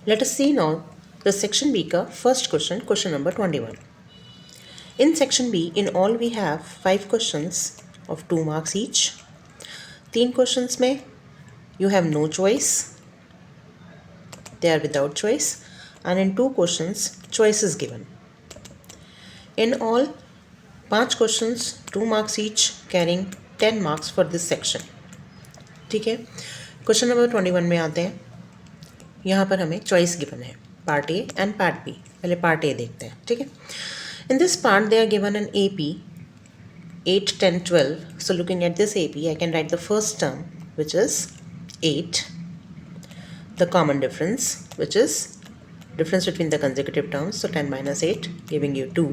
Let us see now the section B का first question, question number 21. In section B, in all we have 5 questions of 2 marks each. 3 questions में you have no choice, they are without choice, and in 2 questions choice is given. In all 5 questions, 2 marks each, carrying 10 marks for this section. ठीक है, question number 21 में आते हैं. यहाँ पर हमें choice given है, part A and part B. पहले पार्ट ए देखते हैं. ठीक है, in this part they are given an A P 8, 10, 12. So looking at this AP, I can write the first term, which is 8. The common difference, which is difference between the consecutive terms. So 10 minus 8, giving you 2.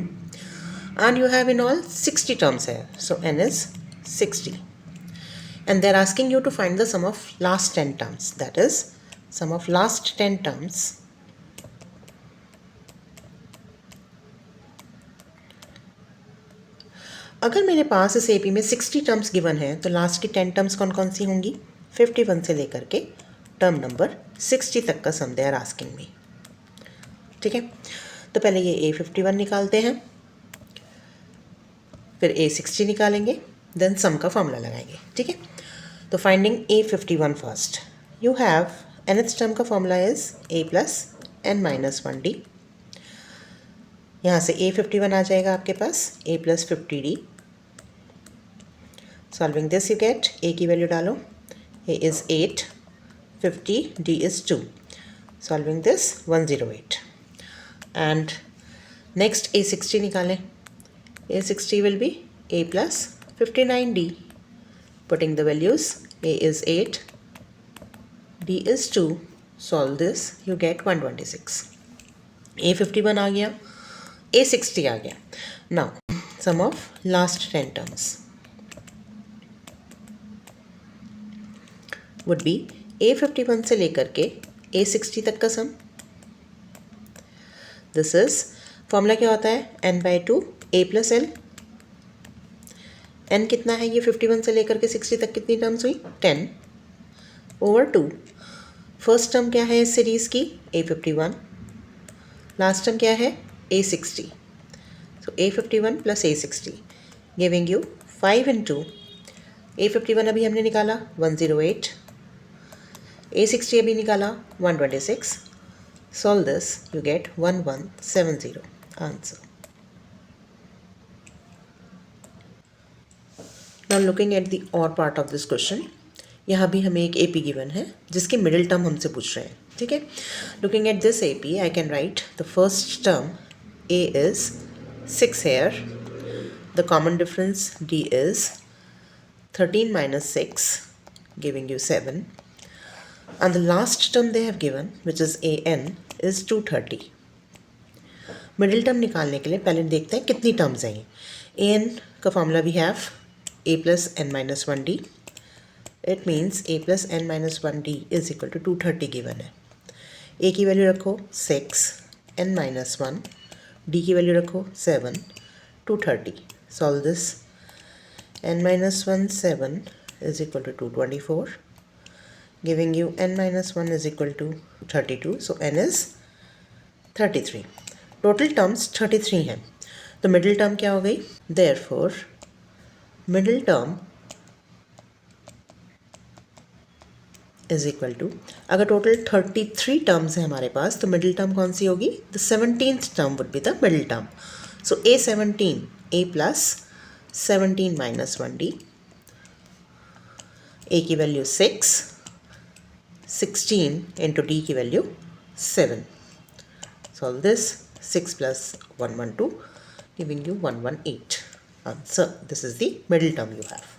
And you have in all 60 terms here. So n is 60. And they're asking you to find the sum of last 10 terms. That is, sum of last 10 terms अगर मेरे पास इस AP में 60 terms given है तो last की 10 terms कौन कौन सी होंगी? 51 से लेकर के टर्म नंबर 60 तक का सम दे आर आस्किंग मी. ठीक है, तो पहले ये A51 निकालते हैं, फिर A60 निकालेंगे, देन सम का फॉर्मूला लगाएंगे. ठीक है, तो finding A51 first. You have nth term का formula is A plus n minus 1D. यहाँ से A51 आ जाएगा आपके पास A plus 50D. Solving this you get A की वैल्यू डालो, A is 8, 50, D is 2. Solving this 108. And next A60 निकालें. A60 will be A plus 59D. Putting the values, A is 8, D is 2. Solve this you gate 126. A51 आ गया, A60 आ गया. Now some of last 10 terms would be A51 से लेकर के A60 तक का सम. दिस इज फॉर्मूला क्या होता है? n/2 A plus L. n कितना है? ये 51 से लेकर के 60 तक कितनी टर्म्स हुई? 10 ओवर 2. फर्स्ट टर्म क्या है इस सीरीज़ की? A51. लास्ट टर्म क्या है? A60. So A51 plus A60 giving you 5 into A51 अभी हमने निकाला 108, A60 अभी निकाला 126. Solve this, you get 1170 answer. Now looking at the or part of this question, यहाँ भी हमें एक AP given है जिसकी मिडिल टर्म हमसे पूछ रहे हैं. ठीक है, looking at this AP, I can write the first term A is 6 here. The common difference D is 13 minus 6, giving you 7. And the last term they have given, which is AN, is 230. Middle term निकालने के लिए पहले देखते हैं कितनी terms हैं. AN का formula we have A plus n minus 1D. It means A plus n minus 1D is equal to 230 given है. A की वैल्यू रखो 6, n minus 1, D की वैल्यू रखो 7, 230. Solve this. n minus 1 7 is equal to 224, giving you n minus 1 is equal to 32. So n is 33. Total terms 33 हैं. तो middle term क्या हो गई? Therefore middle term is equal to, अगर total 33 terms हैं हमारे पास तो मिडिल टर्म कौन सी होगी? The 17th term would be the middle term. So A17 A plus 17 minus 1D. A की वैल्यू 6, 16 इंटू D की value 7. Solve this, 6 plus 112 giving you 118. Answer. This is the middle term you have.